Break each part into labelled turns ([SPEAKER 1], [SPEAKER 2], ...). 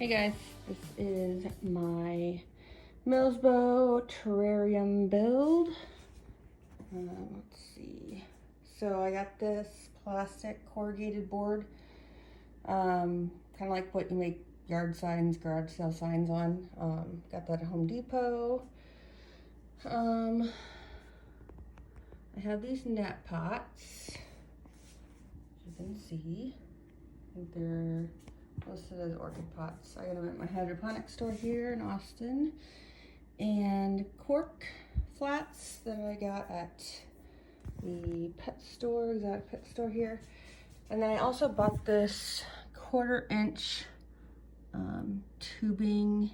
[SPEAKER 1] Hey guys, this is my Milsbo Terrarium build. Let's see. So I got this plastic corrugated board, kind of like what you make yard signs, garage sale signs on. Got that at Home Depot. I have these net pots, as you can see. I think they're listed as orchid pots. I got them at my hydroponic store here in Austin. And cork flats that I got at the pet store, exotic pet store here. And then I also bought this 1/4 inch tubing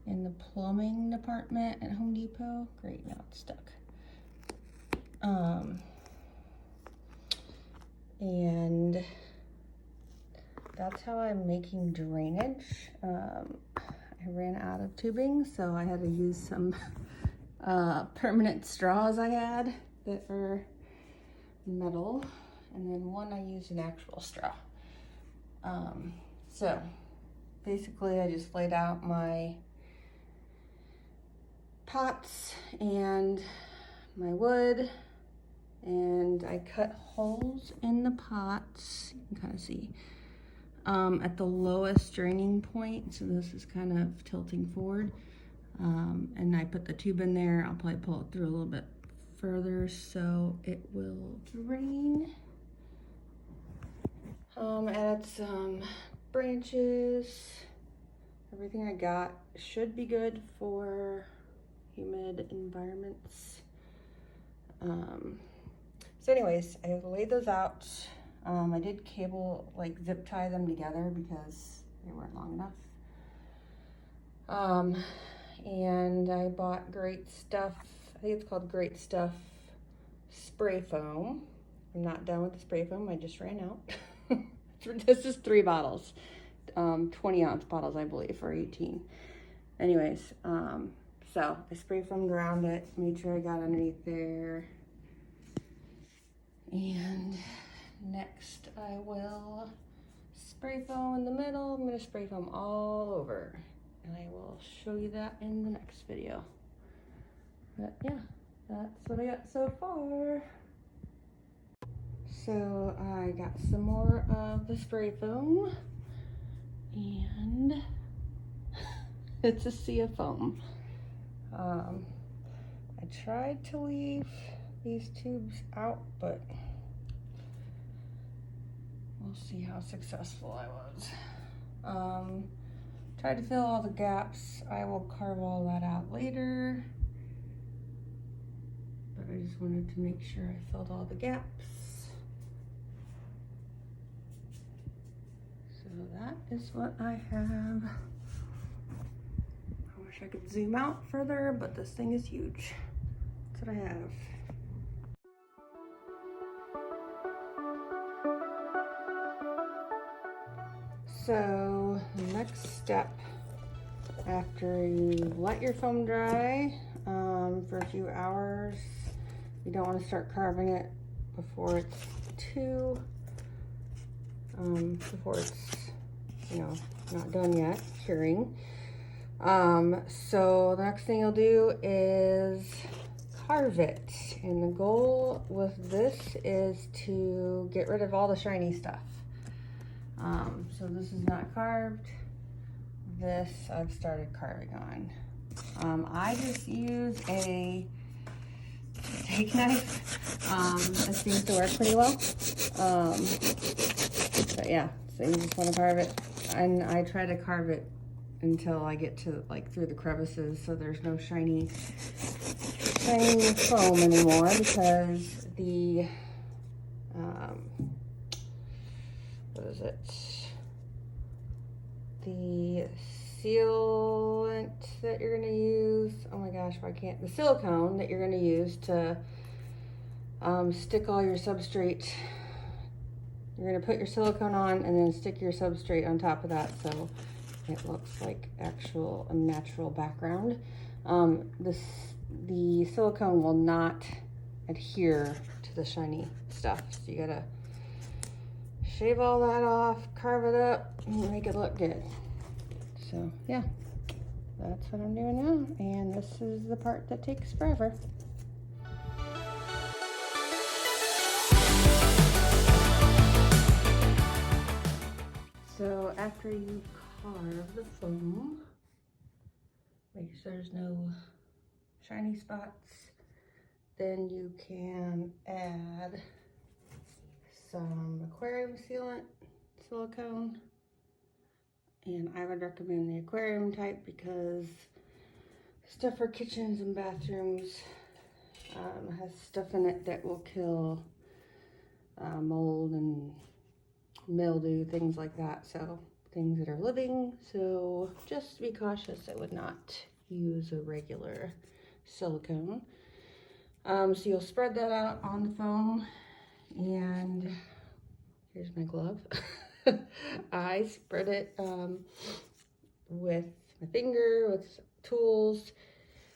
[SPEAKER 1] in the plumbing department at Home Depot. Great, now it's stuck. And that's how I'm making drainage. I ran out of tubing, so I had to use some permanent straws I had that are metal, and then one I used an actual straw. So basically I just laid out my pots and my wood, and I cut holes in the pots, you can kind of see, at the lowest draining point. So this is kind of tilting forward. And I put the tube in there. I'll probably pull it through a little bit further so it will drain. Added some branches. Everything I got should be good for humid environments. So anyways, I laid those out. I did zip tie them together because they weren't long enough. And I bought Great Stuff, I think it's called Great Stuff spray foam. I'm not done with the spray foam, I just ran out. This is 3 bottles, 20-ounce bottles, I believe, for 18. Anyways, so I spray foamed around it, made sure I got underneath there. And next I will spray foam in the middle. I'm gonna spray foam all over, and I will show you that in the next video. But yeah, that's what I got so far. So I got some more of the spray foam, and it's a sea of foam. I tried to leave these tubes out, but we'll see how successful I was. Tried to fill all the gaps. I will carve all that out later, but I just wanted to make sure I filled all the gaps. So that is what I have. I wish I could zoom out further, but this thing is huge. That's what I have. So the next step, after you let your foam dry for a few hours, you don't want to start carving it before it's not done yet curing. So the next thing you'll do is carve it, and the goal with this is to get rid of all the shiny stuff. So this is not carved. This I've started carving on. I just use a steak knife. It seems to work pretty well. But yeah, so you just want to carve it, and I try to carve it until I get to through the crevices, so there's no shiny foam anymore, because the what is it? The sealant that you're gonna use, oh my gosh, why can't, the silicone that you're gonna use to stick all your substrate. You're gonna put your silicone on and then stick your substrate on top of that, so it looks like a natural background. The silicone will not adhere to the shiny stuff, so you gotta shave all that off, carve it up, and make it look good. So yeah, that's what I'm doing now, and this is the part that takes forever. So after you carve the foam, make sure there's no shiny spots, then you can add some aquarium sealant, silicone, and I would recommend the aquarium type because stuff for kitchens and bathrooms has stuff in it that will kill mold and mildew, things like that. So things that are living, so just be cautious. I would not use a regular silicone. So you'll spread that out on the foam, and here's my glove. I spread it with my finger, with tools,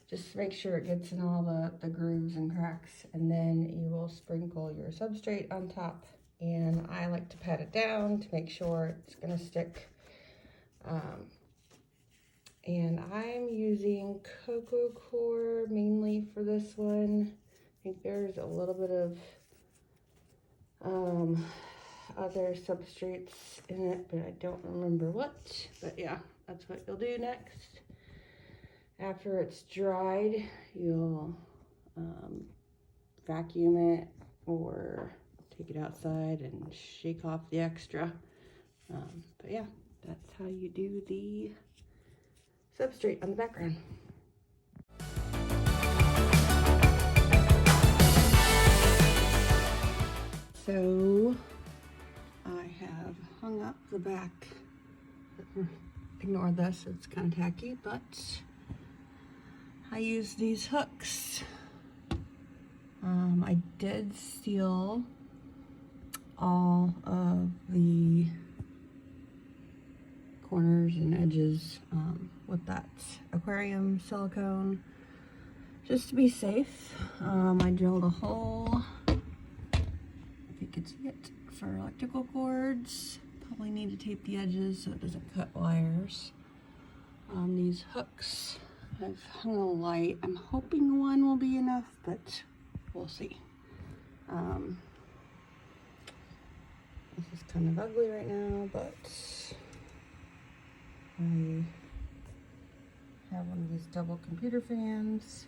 [SPEAKER 1] just make sure it gets in all the grooves and cracks, and then you will sprinkle your substrate on top, and I like to pat it down to make sure it's gonna stick. And I'm using coco coir mainly for this one. I think there's a little bit of other substrates in it, but I don't remember what. But yeah, that's what you'll do next. After it's dried, you'll vacuum it or take it outside and shake off the extra. But yeah, that's how you do the substrate on the background. So I have hung up the back. Ignore this, it's kind of tacky, but I use these hooks. I did seal all of the corners and edges with that aquarium silicone just to be safe. I drilled a hole, if you could see it, for electrical cords. Probably need to tape the edges so it doesn't cut wires. These hooks, I've hung a light. I'm hoping one will be enough, but we'll see. This is kind of ugly right now, but I have one of these double computer fans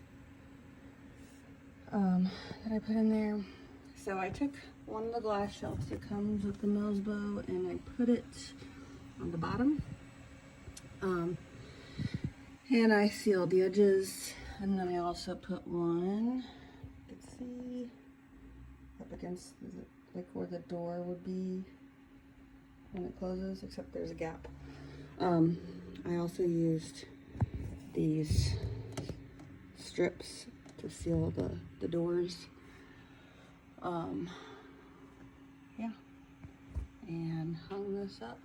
[SPEAKER 1] that I put in there. So I took one of the glass shelves that comes with the Milsbo and I put it on the bottom. And I sealed the edges, and then I also put one, you can see, up against like where the door would be when it closes, except there's a gap. I also used these strips to seal the doors. Yeah, and hung this up.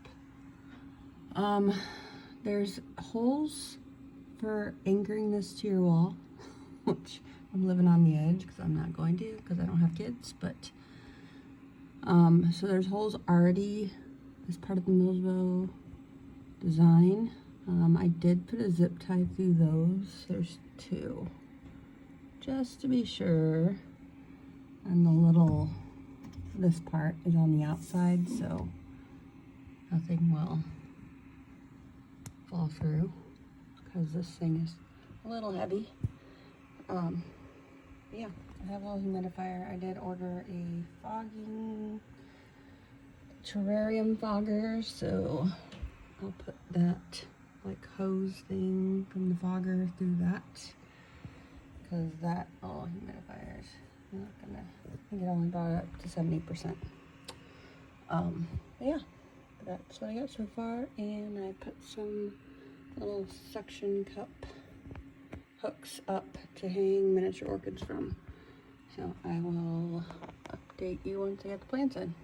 [SPEAKER 1] There's holes for anchoring this to your wall, which I'm living on the edge because I'm not going to, because I don't have kids, but so there's holes already as part of the Milsbo design. I did put a zip tie through those. There's two, just to be sure. And this part is on the outside, so nothing will fall through, because this thing is a little heavy. Yeah, I have a little humidifier. I did order a fogging terrarium fogger, so I'll put that like hose thing from the fogger through that, because that humidifiers not gonna, I think it only brought it up to 70%. Yeah, that's what I got so far, and I put some little suction cup hooks up to hang miniature orchids from. So I will update you once I get the plants in.